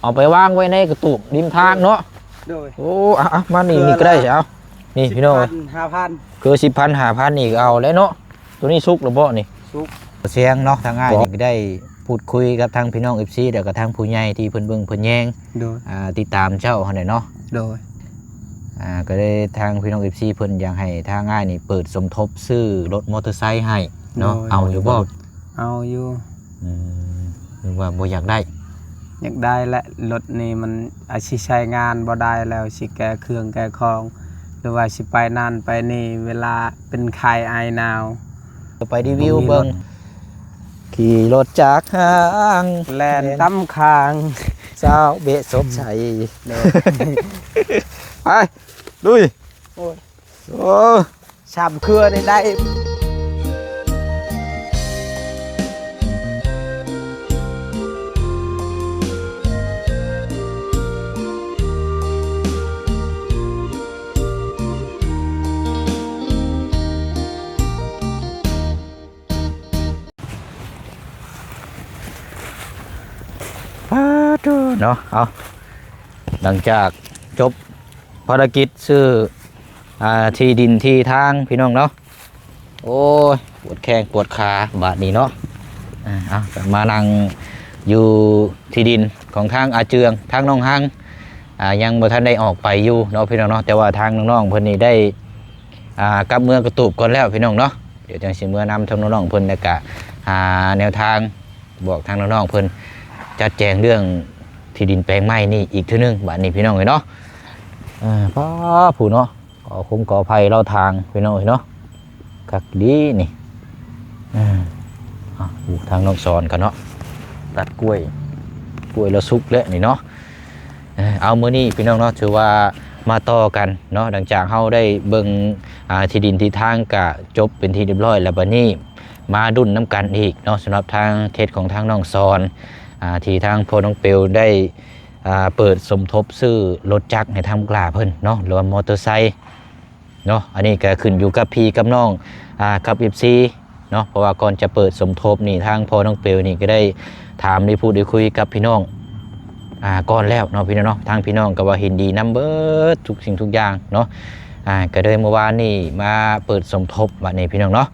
เอาไปวางไว้ในกระตุกริมทางเนาะโอ้อะมานี่ก็ได้เอานี่พี่น้อง5,000คือ10,000 5,000นี่ก็เอาแล้วเนาะตัวนี้สุกหรือบ่นี่สุกเสียงเนาะทางง่ายนี่ก็ได้พูดคุยกับทางพี่น้อง FC เดี๋ยวกับทางผู้ใหญ่ที่เพิ่นเบิ่งเพิ่นแยงติดตามเจ้าหั่นเนาะโดยก็ได้ทางพี่น้อง FC เพิ่นอยากให้ทางง่ายนี่เปิดสมทบซื้อรถมอเตอร์ไซค์ให้เนาะเอาอยู่บ่เอาอยู่หรือว่าบ่อยากได้และรถนี่มันอาชีพใช้งานบ่ได้แล้วสิแก้เครื่องแก้ของหรือว่าสิไปนั่นไปนี่เวลาเป็นไข้ไอหนาวไปรีวิวเบิ่งขี่รถจากห้างแล่นตำคางสาวเบะสมชัยไปลุยโอ้ชามเครือได้เนาะเอาหลังจากจบภารกิจซื้อที่ดินที่ทางพี่น้องเนาะโอ้ยปวดแข้งปวดขาบาดนี้เนาะเอามานั่งอยู่ที่ดินของทางอาเจืองทางน้องหังยังบ่ทันได้ออกไปอยู่เนาะพี่น้องเนาะแต่ว่าทางน้องๆเพิ่นนี่ได้กลับเมืองกระตูบก่อนแล้วพี่น้องเนาะเดี๋ยวจังสิเมื่อนำทางน้องๆเพิ่นแล้วก็หาแนวทางบอกทางน้องๆเพิ่นจัดแจงเรื่องที่ดินแปลงไม้นี่อีกทีนึงบ้านนี้พี่น้องเนาะป้าผู้เนาะขอคุ้มขอภัยเราทางพี่น้องเนาะกักดีนี่ทางน้องสอนกันเนาะตัดกล้วยแล้วสุกแล้วนี่เนาะเอามื้อนี้พี่น้องเนาะถือว่ามาต่อกันเนาะหลังจากเฮาได้เบิ่งที่ดินที่ทางกะจบเป็นที่เรียบร้อยแล้วบัดนี้มาดุนน้ำกันอีกเนาะสำหรับทางเคสของทางน้องสอนที่ทางพ่อน้องเปลได้เปิดสมทบซื้อรถจักรให้ทำกล้าเพิ่นเนาะหรือว่ามอเตอร์ไซค์เนาะอันนี้ก็ขึ้นอยู่กับพี่กับน้องกับ FC เนาะเพราะว่าก่อนจะเปิดสมทบนี่ทางพ่อน้องเปลนี่ก็ได้ถามได้พูดได้คุยกับพี่น้องก่อนแล้วเนาะพี่น้องเนาะทางพี่น้องก็ว่าเห็นดีนำเบิดทุกสิ่งทุกอย่างเนาะก็เลยเมื่อวานนี่มาเปิดสมทบบัดนี้พี่น้องเนาะ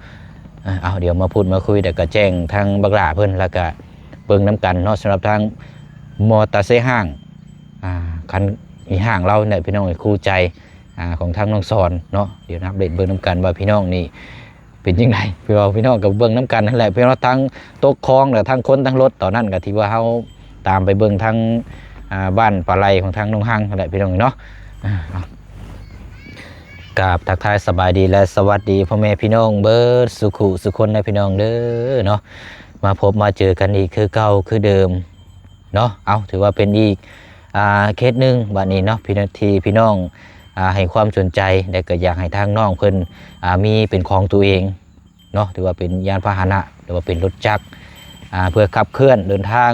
เอาเดี๋ยวมาพูดมาคุยเดี๋ยวก็แจ้งทางบักหลาเพิ่นแล้วก็เบิ่งน้ำกันเนาะสำหรับทางมอเตอร์ไซค์ห้างคันมีห้างเราเนี่ยพี่น้องคู่ใจของทางน้องสอนเนาะเดี๋ยวนับเด็ดเบิ่งน้ำกันว่าพี่น้องนี่เป็นยังไงพี่น้องกับเบิ่งน้ำกันนั่นแหละพี่น้องทั้งโต๊ะคลองหรือทั้งคนทั้งรถต่อนั่นกับที่ว่าเขาตามไปเบิ่งทั้งบ้านปลาไหลของทางน้องห้างนั่นแหละพี่น้องเนาะกราบทักทายสบายดีและสวัสดีพ่อแม่พี่น้องเบิร์ดสุขุสุคนในพี่น้องเด้อเนาะมาพบมาเจอกันอีกคือเก่าคือเดิมเนาะเอาถือว่าเป็นอีกเคสหนึ่งบัดนี้เนาะพี่น้องให้ความสนใจและก็อยากให้ทางน้องเพิ่นมีเป็นของตัวเองเนาะถือว่าเป็นยานพาหนะหรือว่าเป็นรถจักรเพื่อขับเคลื่อนเดินทาง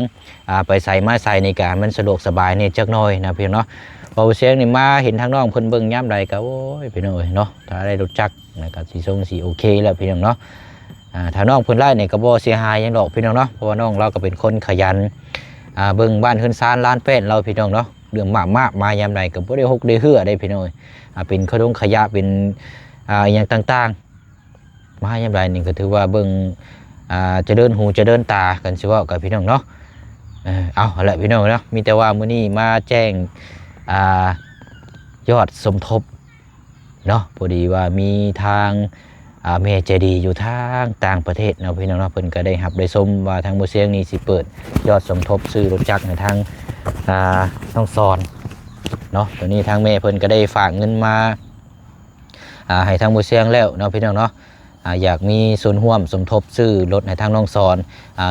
ไปใส่มาใส่ในการมันสะดวกสบายเนี่ยจักหน่อยนะพี่เนาะพอเสียงนี่มาเห็นทางน้องเพิ่นเบิ่งย่ำใดก็โอ้ยพี่น้องเนาะถ้าได้รถจักรนะครับสีส้มสีโอเคแล้วพี่น้องเนาะถ้าน้องเพิ่นไล่เนี่ยก็บ่เสียหายยังดอกพี่น้องเนาะเพราะว่าน้องเราก็เป็นคนขยันเบิ่งบ้านเฮือนซานล้านแป้นเราพี่น้องเนาะเรื่องมากมายามใดก็บ่ได้ฮกได้เหือได้พี่น้องเป็นขยะเป็นอย่างต่างๆมายามใดนี่ก็ถือว่าเบิ่งจะเดินหูจะเดินตากันสิว่ากับพี่น้องเนาะเอาแหละพี่น้องเนาะมีแต่ว่ามื้อนี้มาแจ้งยอดสมทบเนาะพอดีว่ามีทางเมเจดีอยู่ทางต่างประเทศเนาะพี่น้องเนาะเพิ่นก็ได้รับได้ชมว่าทางบ่เสียงนี้สิเปิดยอดสมทบซื้อรถจักรในทางน้องสอนเนาะตัวนี้ทางแม่เพิ่นก็ได้ฝากเงินมาให้ทางบ่เสียงแล้วเนาะพี่น้องเนาะอยากมีส่วนร่วมสมทบซื้อรถในทางน้องสอน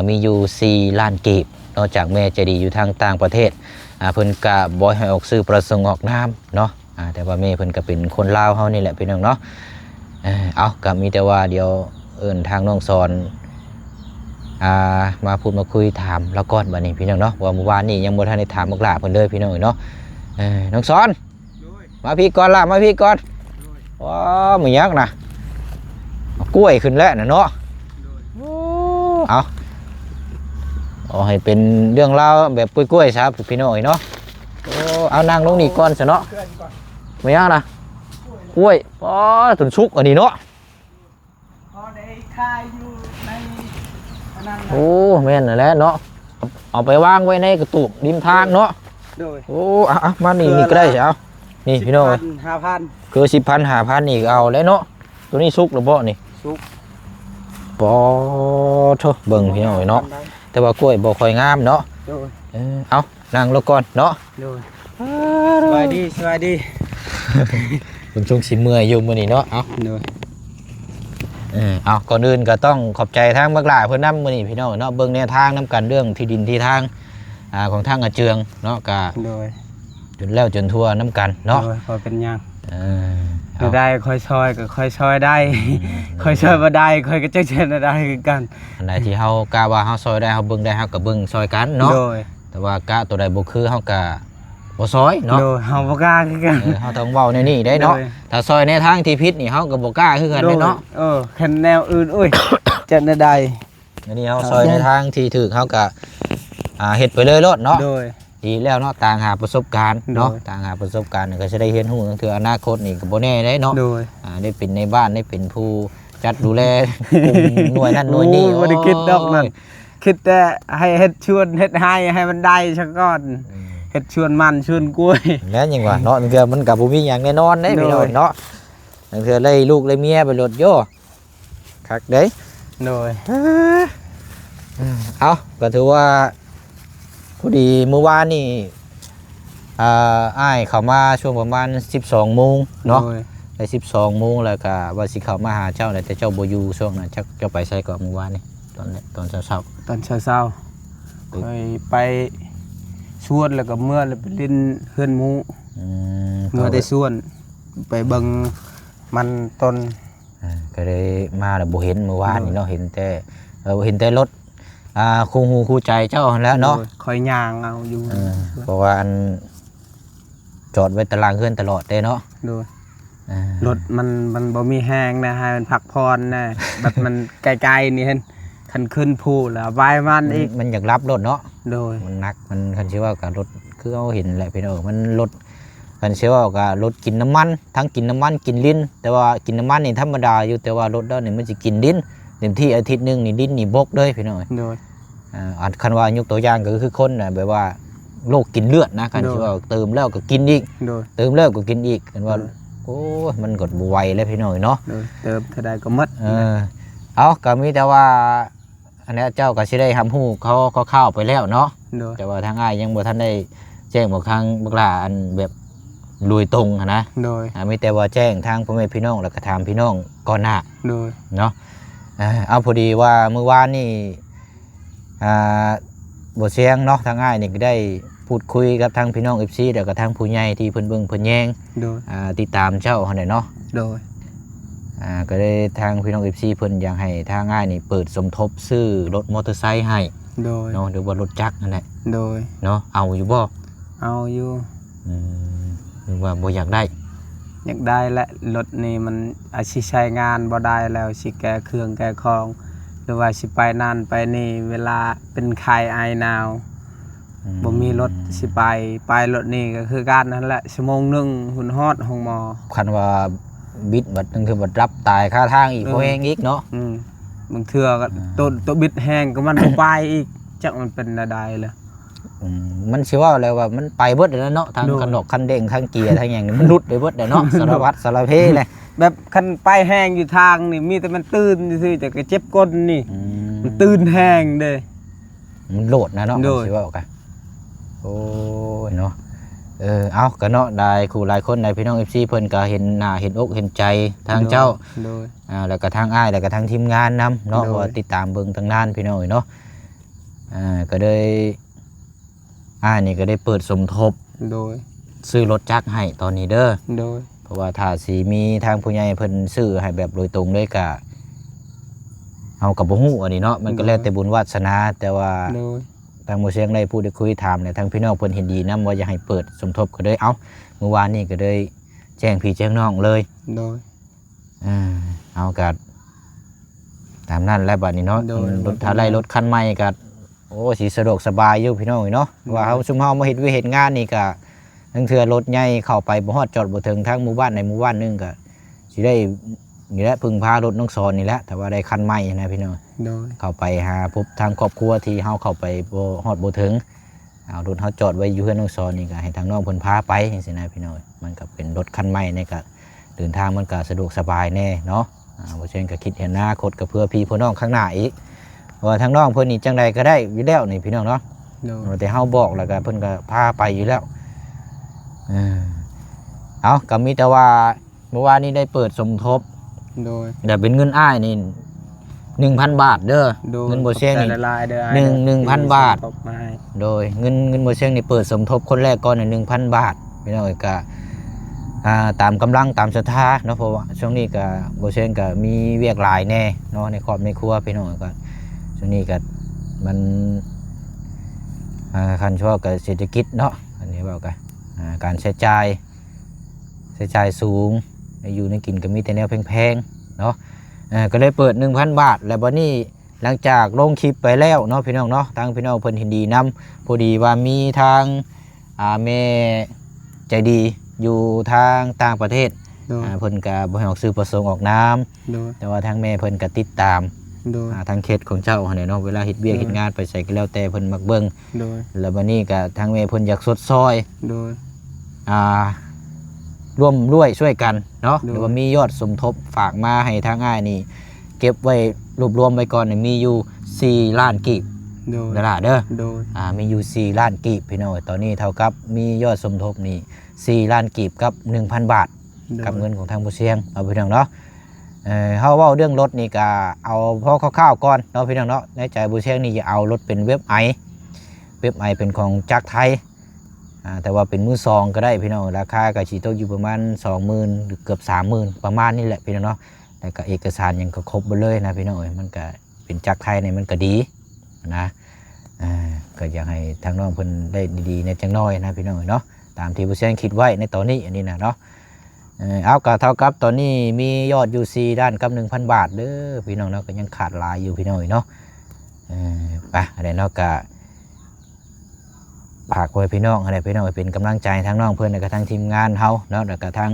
มีอยู่4 ล้านกีบนอกจากแม่เจดีอยู่ทางต่างประเทศเพิ่นก็บ่ให้ออกซื้อประสงค์ออกนามเนาะแต่ว่าแม่เพิ่นก็เป็นคนลาวเฮานี่แหละพี่น้องเนาะเอาก็มีแต่ว่าเดี๋ยวทางน้องสอนมาพูดมาคุยถามแล้วก่อนบัดนี้พี่น้องเนาะว่าเมื่อวานนี้ยังบ่ทันได้ถามบักหลาเพิ่นเลยพี่น้องเนาะน้องสอนมาพี่ก่อนล่ะมาพี่ก่อนว้ามื้อยักษ์น่ะกล้วยขึ้นแล้วน่ะเนาะเอา เอาให้เป็นเรื่องราวแบบกล้วยๆครับพี่น้องเนาะโอ้เอานั่งลงนี่ก่อนซะเนาะไม่ยากนะกล้วยอ๋อตุนชุกอันนี้เนาะ พอได้คายอยู่ในอันนั้น โอ้แม่นนั่นแหละเนาะเอาไปวางไว้ในกระตุกริมทางเนาะ โดย โอ้อะมานี่ก็ได้เอานี่พี่น้อง 5,000 คือ10,000 5,000นี่ก็เอาแล้วเนาะตัวนี้สุกหรือบ่นี่ สุก ปอโธ่เบิ่งพี่น้องเนาะแต่ว่ากล้วยบ่ค่อยงามเนาะ โดย เอานั่งลงก่อนเนาะ โดยสวัสดีสวัสดี เบิ่งช่วงสิเมื่อยอยู่มื้อนี้เนาะเอา โดย เอาก่อนอื่นก็ต้องขอบใจทางบักหลาเพิ่นนำมื้อนี้พี่น้องเนาะเบิ่งแนวทางนํกันเรื่องที่ดินที่ทางของทางอาเจืองเนาะก็ โดย จนแล้วจนทั่วนํกันเนาะ โดยพอเป็นหยัง เอา ได้ค่อยซอยก็ค่อยซอยได้ ค่อยซอยบ่ได้ค่อยก็จักเช่นได้คือกัน อันใดที่เฮากะว่าเฮาซอยได้เฮาเบิ่งได้เฮาก็เบิ่งซอยกันเนาะ โดย แต่ว่ากะตัวใดบ่คือเฮาก็บ่ซอยเนาะ โดยเฮาบ่กล้าคือกัน เฮาต้องเว้าในนี้ได้เนาะ โดย ถ้าซอยในทางที่ผิดนี่เฮาก็บ่กล้าคือกันเด้เนาะ คันแนวอื่นอุ้ย จะได้ อันนี้เฮาซอยในทางที่ถูกเฮาก็เฮ็ดไปเลยโลดเนาะ โดย ดีแล้วเนาะต่างหาประสบการณ์เนาะ โดย ต่างหาประสบการณ์ก็จะได้เรียนรู้ถึงอนาคตนี่ก็บ่แน่ได้เนาะ โดย ได้เป็นในบ้านได้เป็นผู้จัดดูแลกลุ่มหน่วยนั้นหน่วยนี้ บ่ได้คิดดอกนั่นคิดแต่ให้เฮ็ดชวนเฮ็ดให้มันได้ซะก่อนเฮ็ดชวนมันชวนกล้วย แล้วยังว่าเนาะบางเทื่อมันก็บ่มีหยังแน่นอนเด้พี่น้อง โดย เนาะบางเทื่อไล่ลูกไล่เมียไปรถโยคักเด้ โดย เอาก็ถือว่าพอดีเมื่อวานนี่อ้ายเข้ามาช่วงประมาณ 12 โมงเนาะ โดย ได้12 โมงแล้วก็ว่าสิเข้ามาหาเจ้าแต่เจ้าบ่อยู่ช่วงนั้นจักเจ้าไปไสก่อนเมื่อวานนี่ตอนเช้า ตอนเช้าๆค่อยไปชวนแล้วก็เมื่อแล้วไปเล่นเฮือนหมู ๆ เมื่อได้ชวนไปเบิ่งมันต้น ก็เลยมาแล้วบ่เห็นเมื่อวานนี่เนาะเห็นแต่เห็นแต่รถคู่หูคู่ใจเจ้าหั่นแหล้วเนาะ โดยคอยย่างเอาอยู่ เพราะว่าอันจอดไว้ตารางเฮือนตลอดเด้เนาะ โดยรถมันบ่มีแห้งนะให้มันพักพรนะ แบบมันไกลๆนี่เห็นคันขึ้นภูแล้วบายมันอีก มันอยากรับรถเนาะ โดย มันหนักมันคันชื่อว่ากับรถคือเอาเห็นแหละพี่น้องมันรถคันชื่อว่ากับรถกินน้ำมันทั้งกินน้ำมันกินลิ้นแต่ว่ากินน้ำมันนี่ธรรมดาอยู่แต่ว่ารถเด้านี่มันจะกินลิ้นเต็มที่อาทิตย์หนึงนี่ลิ้นนี่บกเลยพี่น้อง โดย อันคันว่ายกตัวอย่างก็คือคนน่ะแบบว่าโรคกินเลือดนะคันชื่อว่าเติมแล้วก็กินอีก โดย เติมแล้วก็กินอีกกันว่าโอ้ยมันกดบไหวแล้วพี่น้องเนาะ โดยเติมเท่าใดก็หมด เอาก็มีแต่ว่าอันนี้เจ้าก็สิได้ทำหู้เขาเข้าไปแล้วเนาะ โดย แต่ว่าทางอ้ายยังบ่ทันได้แจ้งบอกทางบักหลาอันแบบลุยตรงอะนะ โดย มีแต่ว่าแจ้งทางพ่อแม่พี่น้องแล้วก็ถามพี่น้องก่อนหน้า โดย เนาะเอาพอดีว่าเมื่อวานนี่บ่เสียงเนาะทางอ้ายนี่ก็ได้พูดคุยกับทางพี่น้อง FC แล้วก็ทางผู้ใหญ่ที่เพิ่นเบิ่งเพิ่นแยง โดย ติดตามเจ้าหั่นแหละเนาะ โดย ก็ได้ทางพี่น้อง FC เพิ่นอยากให้ทางอ้ายนี่เปิดสมทบซื้อรถมอเตอร์ไซค์ให้ โดย เนาะหรือว่ารถจักรนั่นแหละ โดย เนาะเอาอยู่บ่ เอาอยู่ หรือว่าบ่อยากได้ อยากได้และรถนี่มันอาจสิใช้งานบ่ได้แล้วสิแก้เครื่องแก้ของหรือว่าสิไปนั่นไปนี่เวลาเป็นไข้ไอหนาวบ่มีรถสิไปรถนี่ก็คือการนั่นแหละชั่วโมงหนึงหุ่นฮอดห้องหมอ คันว่าบิดบัดนึงคือบัดรับตายค่าทางอีกบ่แฮงอีกเนาะ บางเทื่อก็ตัวบิดแห้งก็มันบ่ไปอีกจักมันเป็นอะไรเลย มันสิว่าแล้วว่ามันไปเบิดแล้วเนาะทาง โดย คันดอกคันเด้งทางเกียร์ทางหยังนี่มันหลุดไปเบิดแล้วเนาะ สารพัดสารเพเลย แบบคันไปแห้งอยู่ทางนี่มีแต่มันตื่นซื่อๆแต่ก็เจ็บก้นนี่มันตื่นแห้งเด้ มันโหลดนะเนาะ โดย มันสิว่ากันโอ้ยเนาะเอาก็เนาะได้ครูหลายคนได้พี่น้อง FC เพิ่นก็เห็นหน้าเห็นอกเห็นใจทางเจ้า โดย แล้วก็ทางอ้ายแล้วก็ทางทีมงานนํเนาะ โดย ว่าติดตามเบิ่งทางนานพี่น้องเนาะก็เลยอ้ายนี่ก็ได้เปิดสมทบ โดย ซื้อรถจักรให้ตอนนี้เด้อ โดย เพราะว่าถ้าสีมีทางผู้ใหญ่เพิ่นซื้อให้แบบโดยตรงเลยก็เอากับบ่ฮู้อันนี้เนาะมันก็แล้วแต่บุญวาสนาแต่ว่า โดย ทางหมู่เสียงได้พูดได้คุยถามเนี่ยทางพี่น้องเพิ่นเห็นดีนํว่าอยากให้เปิดสมทบก็เลยเอาเมื่อวานนี้ก็เลยแจ้งพี่แจ้งน้องเลย โดย เอากัดตามนั้นแล้วบัดนี้เนาะ โดย รถถ้าไล่รถคันใหม่ก็ โอ้สิสะดวกสบายอยู่พี่น้องเนาะว่าเฮาซุมเฮามาเฮ็ดเฮ็ดงานนี่ก็ทั้งเทื่อรถใหญ่เข้าไปบ่ฮอดจอดบ่ถึงทางหมู่บ้านในหมู่บ้านนึงก็สิได้นี่แหละพึ่งพารถน้องสอนนี่แหละแต่ว่าได้คันใหม่นะพี่น้อง โดย เข้าไปหาพบทางครอบครัวที่เฮาเข้าไปบ่ฮอดบ่ถึงเอารถเฮาจอดไว้อยู่เฮือนน้องสอนนี่ก็ให้ทางน้องเพิ่นพาไปจังซี่นะพี่น้องมันก็เป็นรถคันใหม่นี่ก็เดินทางมันก็สะดวกสบายแน่เนาะบ่เช่นก็คิดเห็นอนาคตก็เพื่อพี่พี่น้องข้างหน้าอีกว่าทางน้องเพิ่นนี่จังใดก็ได้อยู่แล้วนี่พี่น้องเนาะ โดย แต่เฮาบอกแล้วก็เพิ่นก็พาไปอยู่แล้วเอาก็มีแต่ว่าเมื่อวานนี้ได้เปิดสมทบ โดย แต่เป็นเงินอ้ายนี่ 1,000 บาทเด้อ โดย เงินบ่เชียงนี่ แต่ละลายเด้อ 1,000 บาท ตกมาให้ โดยเงินบ่เชียงนี่เปิดสมทบคนแรกก่อนน่ะ 1,000 บาทพี่น้องก็ตามกำลังตามศรัทธาเนาะเพราะว่าช่วงนี้ก็บ่เชียงก็มีเวียกหลายแน่เนาะในครอบในครัวพี่น้องก็ช่วงนี้ก็มันคันชั่วกับเศรษฐกิจเนาะอันนี้บอกกันการใช้จ่ายสูงอยู่ในกินก็มีแต่แนวแพงๆเนาะก็เลยเปิด 1,000 บาทแล้วบัดนี้หลังจากลงคลิปไปแล้วเนาะพี่น้องเนาะทางพี่น้องเพิ่นเห็นดีนํพอดีว่ามีทางแม่ใจดีอยู่ทางต่างประเทศ โดย เพิ่นก็บ่ให้ออกสื่อประสงค์ออกนาม โดย แต่ว่าทางแม่เพิ่นก็ติดตาม โดย ทางเขตของเจ้าเนี่ยเนาะเวลาเฮ็ดเวียกเฮ็ดงานไปใส่ก็แล้วแต่เพิ่นมักเบิ่ง โดย แล้วบัดนี้ก็ทางแม่เพิ่นอยากสดซอย โดย ร่วมด้วยช่วยกันเนาะ โดย หรือว่ามียอดสมทบฝากมาให้ทางอ้ายนี่เก็บไว้รวบรวมไว้ก่อนนี่มีอยู่4ล้านกีบ โดย นั่นล่ะเด้อ โดย มีอยู่4ล้านกีบพี่น้องตอนนี้เท่ากับมียอดสมทบนี่4ล้านกีบกับ 1,000 บาทกับเงินของทางผู้เสียงเอาพี่น้องเนาะเฮาเว้าเรื่องรถนี่ก็เอาพอคร่าวๆก่อนเนาะพี่น้องเนาะในใจผู้เสียงนี่จะเอารถเป็นเว็บไอเป็นของจักรไทยแต่ว่าเป็นมือซองก็ได้พี่น้องราคาก็สิตกอยู่ประมาณ 20,000 หรือเกือบ 30,000 ประมาณนี้แหละพี่น้องเนาะแล้วก็เอกสารยังก็ครบหมดเลยนะพี่น้องมันก็เป็นจักรไทยนี่มันก็ดีนะก็อยากให้ทางน้องเพิ่นได้ดีๆในจังน้อยนะพี่น้องเนาะตามที่ผู้เสียงคิดไว้ในตอนนี้อันนี้นะเนาะเอาก็เท่ากับตอนนี้มียอดอยู่4ด้านกับ 1,000 บาทเด้อพี่น้องเนาะก็ยังขาดหลายอยู่พี่น้องเนาะไปอะไรเนาะก็ฝากไว้พี่น้องอะไรพี่น้องเป็นกำลังใจทางน้องเพื่อนและก็ทางทีมงานเฮาเนาะแล้วก็ทาง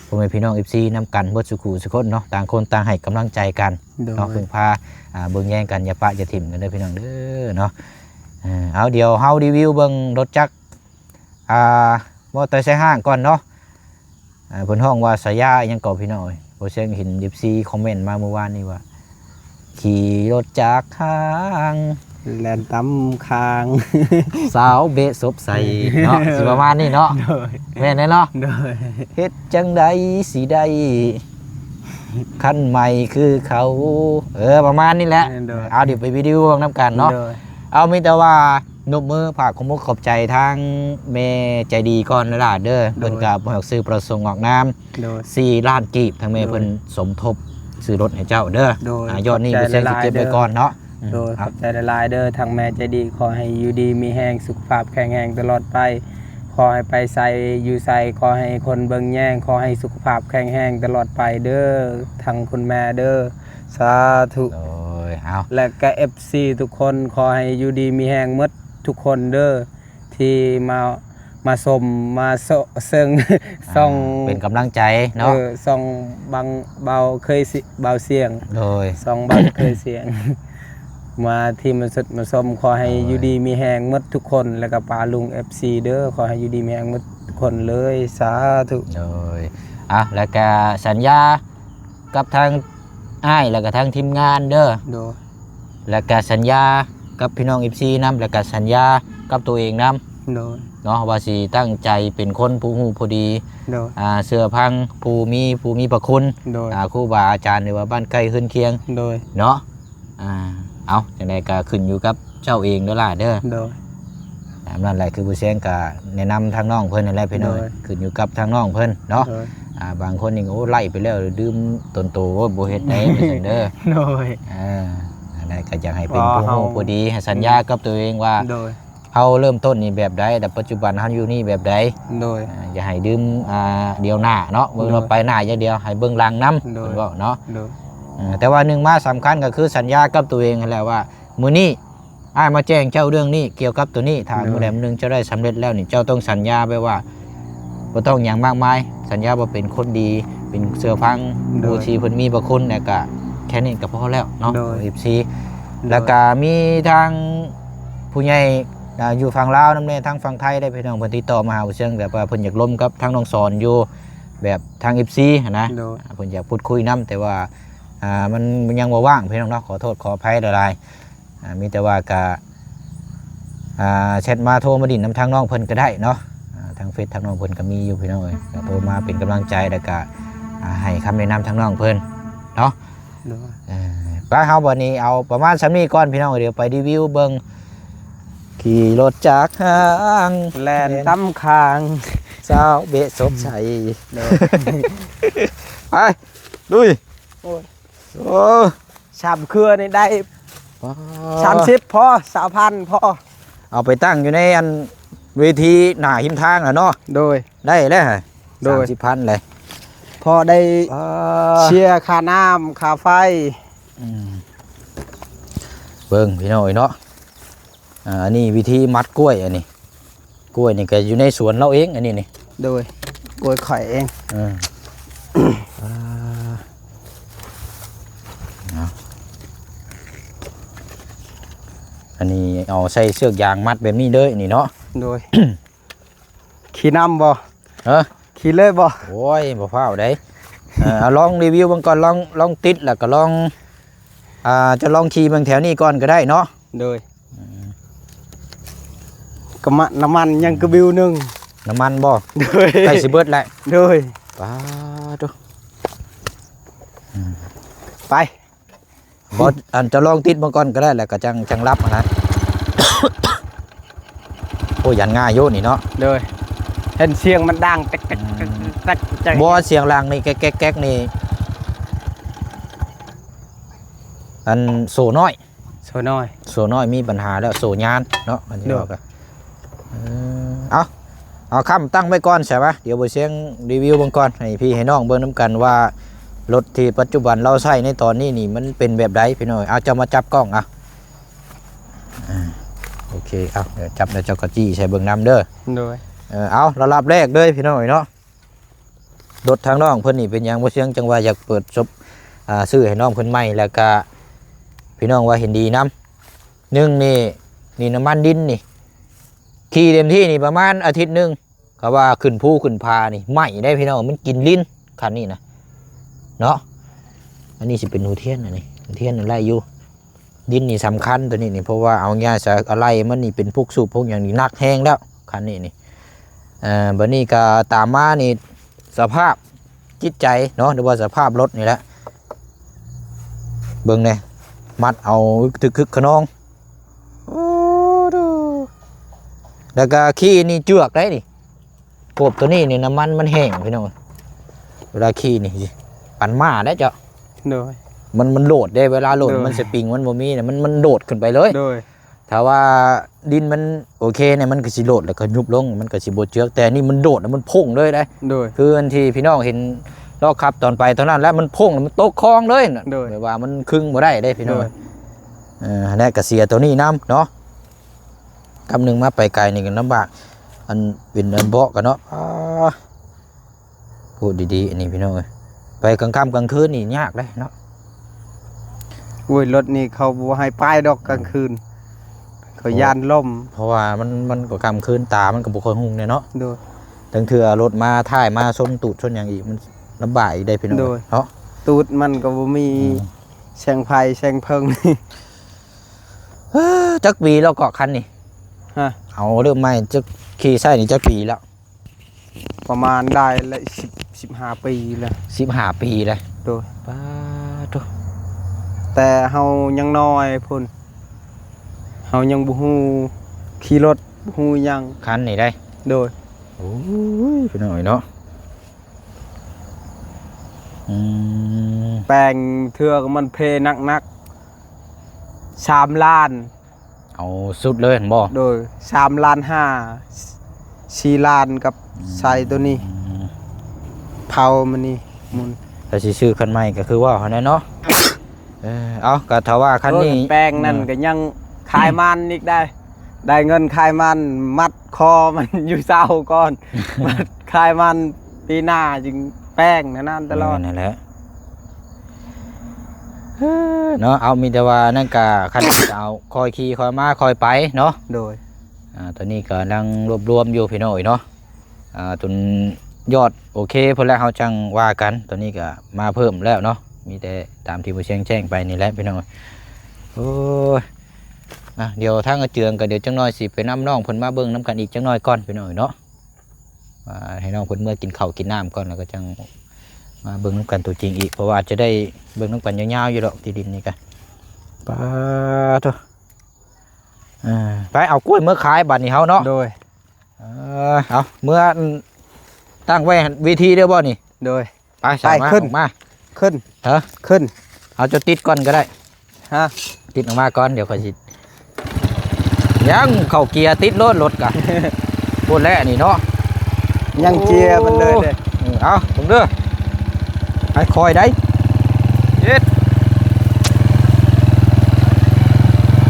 พ่อแม่พี่น้อง FC นํกันเบิดสุขุสุคนเนาะต่างคนต่างให้กำลังใจกันเนาะพึ่งพาเบิ่งแย่งกันอย่าปะอย่าถิ่มกันเด้อพี่น้องเด้อเนาะเอาเดี๋ยวเฮารีวิวเบิ่งรถจักรมอเตอร์ไซค์ห้างก่อนเนาะเพิ่นห้องว่าสายายังก่อพี่น้องบ่เชิงเห็น FC คอมเมนต์มาเมื่อวานนี้ว่าขี่รถจักรห้าง แลนตำคาง สาวเบะซบใส่เนาะสิประมาณนี้เนาะ โดย แม่นเนาะ โดย เฮ็ดจังใดสิได้คันใหม่คือเขาประมาณนี้แหละ โดย เอาเดี๋ยวไปวิดีโอน้ำกันเนาะ โดย เอามีแต่ว่านบมือฝากขมุกขอบใจทางแม่ใจดีก่อนนะล่ะเด้อเพิ่นก็บ่ให้ซื้อประสงค์ออกนาม โดย 4ล้านกีบทางแม่เพิ่นสมทบซื้อรถให้เจ้าเด้อ โดย ยอดนี้บ่ใช่สิเก็บไว้ก่อนเนาะ โดยขอบใจหลายๆเด้อทางแม่ใจดีขอให้อยู่ดีมีแห้งสุขภาพแข็งแรงตลอดไปขอให้ไปใส่อยู่ใส่ขอให้คนเบิ่งแย่งขอให้สุขภาพแข็งแรงตลอดไปเด้อทางคุณแม่เด้อสาธุ โอ้ยเอา และก็ FC ทุกคนขอให้อยู่ดีมีแห้งหมดทุกคนเด้อที่มาชมมาเซิงส่อง เป็นกำลังใจเนาะ ส่องบังเบาเคยสิเบาเสียง โดย ส่องเบาเคยเสียง มาที่มาสุดมาชมขอให้อยู่ดีมีแหงหมดทุกคนแล้วก็ปาลุง FC เด้อขอให้อยู่ดีมีแหงหมดทุกคนเลยสาธุ โดยแล้วก็สัญญากับทางอ้ายแล้วก็ทางทีมงานเด้อ โดย แล้วก็สัญญากับพี่น้อง FC นำแล้วก็สัญญากับตัวเองนำ โดย เนาะว่าสิตั้งใจเป็นคนผู้ฮู้ผู้ดี โดย เสื้อพังผู้มีพระคุณ โดย ครูบาอาจารย์หรือว่าบ้านใกล้ขึ้นเคียง โดย เนาะเอาจังไดก็ขึ้นอยู่กับเจ้าเองเด้อล่ะเด้อ โดย ตามนั้นแหละคือผู้เสียงก็แนะนำทางน้องเพิ่นนั่นแหละพี่น้อง โดย ขึ้นอยู่กับทางน้องเพิ่นเนาะ โดย บางคนนี่โอ้ไล่ไปแล้วดื่มตนโตโอ้บ่เฮ็ดได้ไม่ใช่เด้อ โดย อะไรก็อยากให้เป็นผู้ ว่า ฮู้ เฮา ผู้ดีให้สัญญากับตัวเองว่า โดย เฮาเริ่มต้นนี่แบบใดแต่ปัจจุบันเฮาอยู่นี่แบบใด โดย อย่าให้ดื่มเดียวหน้าเนาะเบิ่ง โดย เราไปหน้าอย่างเดียวให้เบิ่งหลังนำ โดย เพิ่นเว้าเนาะ โดย แต่ว่าหนึ่งมาสำคัญก็คือสัญญากับตัวเองนั่นแหละว่ามื้อนี้ อ้ายมาแจ้งเจ้าเรื่องนี้เกี่ยวกับตัวนี้ถ้ามื้อใดมื้อหนึงเจ้าได้สำเร็จแล้วนี่เจ้าต้องสัญญาไปว่าบ่ต้องหยังมากมายสัญญาว่าเป็นคนดีเป็นเสือพังผู้ที่เพิ่นมีพระคุณเนี่ยก็แค่นี้ก็พอแล้วเนาะ FC แล้วก็มีทางผู้ใหญ่อยู่ฝั่งลาวนํแน่ทางฝั่งไทยได้พี่น้องเพิ่นติดต่อมาหาเชิงแบบว่าเพิ่นอยากล้มกับทางน้องสอนอยู่แบบทาง FC หันนะ โดย เพิ่นอยากพูดคุยนํแต่ว่ามันยังบ่ว่างพี่น้องเนาะขอโทษขออภัยหลายๆมีแต่ว่าก็แชทมาโทรมาดินนํทางน้องเพิ่นก็ได้เนาะทางเฟซทางน้องเพิ่นก็มีอยู่พี่น้องเอ้ยก็โทรมาเป็นกำลังใจแล้วก็ให้คำแนะนำทางน้องเพิ่นเนาะ โดย ไปเฮาวันนี้เอาประมาณ3นี้ก่อนพี่น้องเดี๋ยวไปรีวิวเบิ่งขี่รถจากห้าง แลนตำคาง เจ้าเบะสมใส โดย ไปลุย โอ้ย โอ้ ชามเครือนี่ได้30พอ3,000พอ เอาไปตั้งอยู่ในอันเวทีหน้าหิมทางอ่ะเนาะ โดย ได้แล้ว โดย 30,000เลย พอได้เชียร์ค่าน้ำค่าไฟ เบิ่งพี่น้องเนาะอันนี้วิธีมัดกล้วยอันนี้กล้วยนี่ก็อยู่ในสวนเราเองอันนี้นี่ โดยโกยข่อยเอง อันนี้เอาใส่เชือกยางมัดแบบนี้เลยนี่เนาะ โดย ขี่น้ำบ่ เออ ขี่เลยบ่ โอ้ยบ่ฟ้าวได้เอาลองรีวิวเบิ่งก่อนลองติดแล้วก็ลองจะลองขี่เบิ่งแถวนี้ก่อนก็ได้เนาะ โดยกระมะน้ำมันยังกระบิวหนึง น้ำมันบ่ โดย ใกล้สิเบิดแล้ว โดย ป้าด ไป บ่อันจะลองติดเบิ่งก่อนก็ได้แล้วก็จังรับนะ โอ้ยันง่ายโยนี่เนาะ โดยเห็นเสียงมันดังแตกแตกแตกแตกแตก บ่เสียงลังนี่แก๊กๆนี่อันโซน้อย โซน้อย โซน้อยมีปัญหาแล้วโซยานเนาะมันจะบอกกันเอาคำตั้งไว้ก่อนใช่ปะเดี๋ยวไปเสียงรีวิวเบิ่งก่อนให้พี่ให้น้องเบิ่งน้ำกันว่ารถที่ปัจจุบันเราใช้ในตอนนี้นี่มันเป็นแบบใดพี่น้อยเอาจะมาจับกล้องโอเคเอาเดี๋ยวจับแล้วเจ้ากระจี้ใช้เบิ่งน้ำเด้อ โดย เอาระดับแรกเลยพี่น้อยเนาะรถทางน้องเพิ่นนี่เป็นหยังบ่เสียงจังว่าอยากเปิดซบซื้อให้น้องเพิ่นใหม่แล้วก็พี่น้องว่าเห็นดีนำนี่น้ำมันดินนี่ขี่เต็มที่นี่ประมาณอาทิตย์นึงก็ว่าขึ้นภูขึ้นพานี่ไหม้ได้พี่น้องมันกินลิ้นคันนี้นะเนาะอันนี้สิเป็นหูเทียนอันนี้หูเทียนอะไรอยู่ดินนี่สำคัญตัวนี้นี่เพราะว่าเอาง่ายๆจะอะไรมันนี่เป็นพวกสูบพวกอย่างนี้นักแห้งแล้วคันนี้นี่บัดนี้ก็ตามมานี่สภาพจิตใจเนาะหรือว่าสภาพรถนี่แหละเบิ่งเนี่ยมัดเอาคึกขนองแล้วก็ขี้นี่เจือกได้นี่กบตัวนี้นี่น้ำมันแห้งพี่น้องเวลาขี้นี่ปั่นมาได้เจ้า โดย มันโดดได้เวลาโหลด โดย มันสปริงมันบ่มีเนี่ยมันโดดขึ้นไปเลย โดย ถ้าว่าดินมันโอเคเนี่ยมันก็สิโดดแล้วก็ยุบลงมันก็สิบ่เจือกแต่นี่มันโดดแล้วมันพุ่งเลยได้ โดย คืออันที่พี่น้องเห็นลอกขับตอนไปตอนนั้นแล้วมันพุ่งแล้วมันตกคลองเลยน่ะ โดย แบบว่ามันครึ่งบ่ได้ได้พี่น้อง โดย แน่ก็เสียตัวนี้น้ำเนาะกำหนึ่งมาไปไกลนี่กันลำบากอันเป็นอันเบาะกันเนาะพูดดีๆอันนี้พี่น้องเอ้ยไปกลางค่ำกลางคืนนี่ยากเลยเนาะ โอ้ยรถนี่เขาบ่ให้ป้ายดอกกลางคืนเขายานล่ม เพราะว่ามันก็กลางคืนตามันก็บ่ค่อยหุ่งเนี่ยเนาะ โดย ตั้งเถื่อรถมาถ่ายมาชนตูดชนอย่างอีกมันลำบากอีกได้พี่น้อง โดย เนาะ ตูดมันก็บ่มีแสงไฟแสงเพิงนี่ จักปีแล้วเกาะคันนี่ ฮะ เอาเริ่มใหม่จักขี่ใส่นี่จักปีแล้ว ประมาณได้ละ15 ปีแล้ว 15 ปีเลย โดย ป้าตุ แต่เฮายังน้อยพุ่นเฮายังบ่ฮู้ขี่รถบ่ฮู้หยัง คันนี่ได้ โดย โอ้ยพี่น้องเนาะแปลงเทือกมันเพนักๆ3 ล้าน เอาสุดเลยเห็นบ่ โดย3 ล้าน5 4 ล้านกับใส่ตัวนี้เผามันนี่มุน ถ้าสิซื้อคันใหม่ก็คือว่าเท่านั้นเนาะเอาก็ถ้าว่าคันนี้ แปลงนั่นก็ยัง ขายมันอีกได้เงินขายมันมัดคอมันอยู่เศร้าก่อน มัดขายมันปีหน้าจึงแป้งนั่นตลอด นั่นแหละเนาะเอามีแต่ว่านั่นกะคันจะเอาคอยขี่คอยมาคอยไปเนาะ โดย ตอนนี้ก็กำลังรวบรวมอยู่พี่น้อยเนาะจนยอดโอเคพอแล้วเขาจังว่ากันตอนนี้ก็มาเพิ่มแล้วเนาะมีแต่ตามที่ผู้เชี่ยงแจ้งไปนี่แหละพี่น้อยโอ้ยเดี๋ยวทางกระเจืองก็เดี๋ยวจังน้อยสิไปน้ำน้องเพิ่นมาเบิ่งน้ำกันอีกจังน้อยก่อนพี่น้อยเนาะให้น้องเพิ่นเมื่อกินข้าวกินน้ำก่อนแล้วก็จังมาเบิ่งน้ำกันตัวจริงอีกเพราะว่าจะได้เบิ่งน้ำกันยาวๆอยู่ดอกที่ดินนี่กันป้าโธ่ไปเอากล้วยเมื่อขายบัดนี้เฮาเนาะ โดย เอาเมื่อตั้งไว้วิธีเด้อบ่นี่ โดย ไปสามารถ ขึ้น ออกมา ขึ้น ฮะ ขึ้น เอาจะติดก่อนก็ได้ ฮะ ติดออกมาก่อนเดี๋ยวค่อยสิยังเข้าเกียร์ติดรถกะ พูดแล้วนี่เนาะ ยังเจียมันเลยเด้ เอาผมเด้อให้คอยได้เย็ด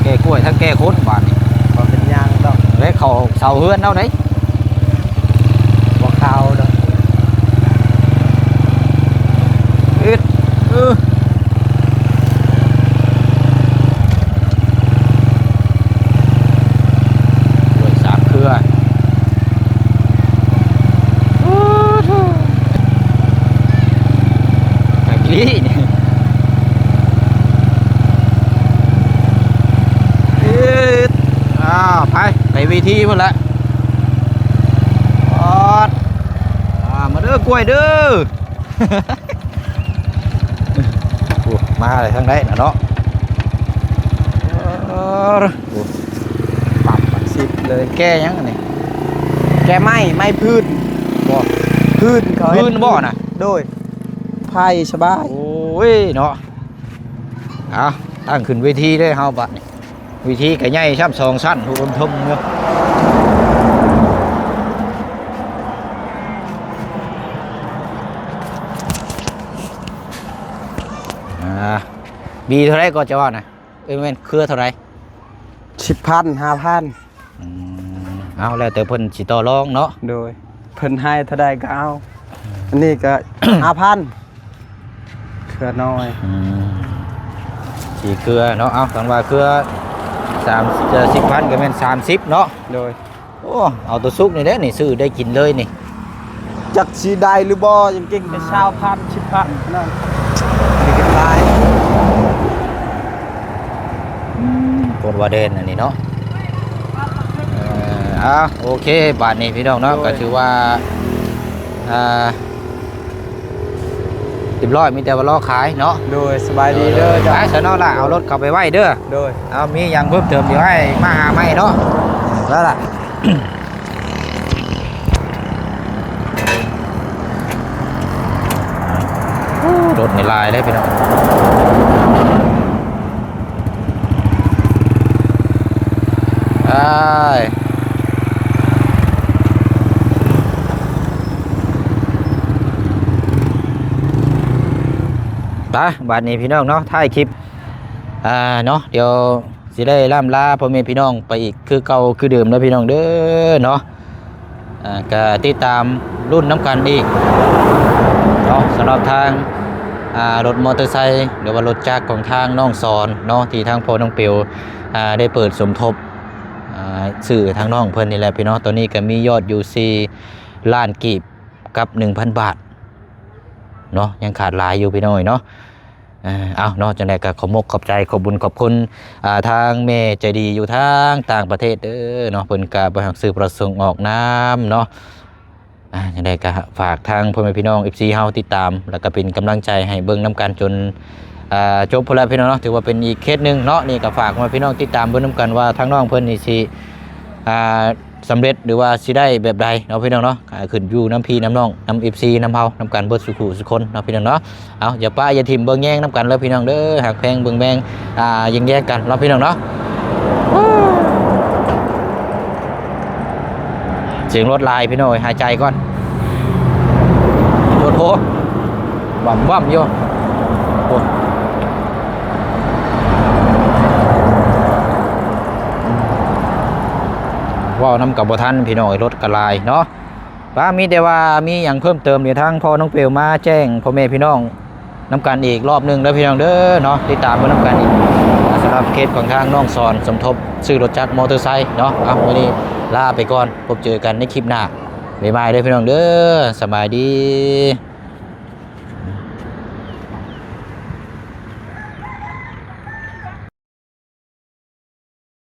แก้กล้วยทั้งแก้คนบาดนี่ พอเป็นยางต้อง แล้วเขาเสาเฮือนเอาได้ บ่เข้าดอก เอ็ดกล้วยสามเครือนี่ไปวิธีพุ่นละมาเด้อกล้วยเด้อ มาเลยทางไหนนะเนาะปรับสิบเลย แก้ยังนี่ แกไม่พื้น บ่ พื้นเขา พื้นบ่น่ะ โดยไผ่สบาย โอ้ยเนาะเอาตั้งขึ้นเวทีได้เฮาบัดนี่วิธีก็ใหญ่ชับสองชั้นผู้บนทมเนาะบีเท่าไรก็จะว่านะแม่นเครือเท่าไร 10,000 5,000 เอาแล้วแต่เพิ่นสิต่อรองเนาะ โดยเพิ่นให้เท่าใดก็เอาอันนี้ก็ 5,000เครือน้อย สี่เครือเนาะเอาสังว่าเครือ10,000ก็แม่น30เนาะ โดย โอ้เอาตัวซุกนี่เด้นี่ซื้อได้กินเลยนี่ จักสิได้หรือบ่ยังเก่งแต่20,000 10,000นั่นนี่ก็ตาย กดว่าเด่นอันนี้เนาะโอเคบาทนี้พี่น้องเนาะก็ถือว่าเรียบร้อยมีแต่ว่ารอขายเนาะ โดยสบายดีเด้อจ้ะ ขายเสร็จแล้วล่ะเอารถเข้าไปไว้เด้อ โดย เอามีอย่างเพิ่มเติมเดี๋ยวให้มาหาไม่เนาะแล้วล่ะ รถในลายได้พี่น้องบาทนี้พี่น้องเนาะท้ายคลิปเนาะเดี๋ยวสิได้ล่ำลาพ่อแม่พี่น้องไปอีกคือเก่าคือเดิมแล้วพี่น้องเด้อเนาะก็ติดตามรุ่นน้ำกันอีกเนาะสำหรับทางรถมอเตอร์ไซค์หรือว่ารถจักรของทางน้องสอนเนาะที่ทางพ่อน้องเปียวได้เปิดสมทบสื่อทางน้องเพิ่นนี่แหละพี่น้องตอนนี้ก็มียอดอยู่4 ล้านกีบกับ 1,000 บาทเนาะยังขาดหลายอยู่พี่น้อยเนาะเอาเนาะจังได๋ก็ขอบมกขอบใจขอบบุญขอบคุณทางแม่ใจดีอยู่ทางต่างประเทศเด้อเนาะเพิ่นก็บ่ฮักซื้อประสงค์ออกน้ำเนาะจังได๋ก็ฝากทางพ่อแม่พี่น้อง FC เฮาติดตามแล้วก็เป็นกำลังใจให้เบิ่งนํกันจนจบพุ่นแล้วพี่น้องเนาะถือว่าเป็นอีกเคสนึงเนาะนี่ก็ฝากมาพี่น้องติดตามเบิ่งนํกันว่าทางน้องเพิ่นนี่สิสำเร็จหรือว่าสิได้แบบใดเนาะพี่น้องเนาะขึ้นอยู่น้ำพี่น้ำน้องน้ำ FC น้ำเฮาน้ำกันเบิดสุขุสุคนเนาะพี่น้องเนาะเอาอย่าป้าอย่าทิมเบิ่งแย่งน้ำกันเลยพี่น้องเด้อหักแพงเบิ่งแบงยิงแย่งกันเนาะพี่น้องเนาะเสียงรถลายพี่น้องหายใจก่อนโหบ่ำอยู่โอ้ เว้านำกับบ่ทันพี่น้องรถกระลายเนาะว่ามีแต่ว่ามีหยังเพิ่มเติมเดี๋ยวทางพ่อน้องเปลวมาแจ้งพ่อแม่พี่น้องนำกันอีกรอบหนึงเด้อพี่น้องเด้อเนาะติดตามเบิ่งนำกันอีกสำหรับเคสของทางน้องสอนสมทบซื้อรถจักรมอเตอร์ไซค์เนาะเอาวันนี้ลาไปก่อนพบเจอกันในคลิปหน้าบ๊ายบายเด้อพี่น้องเด้อสบายดี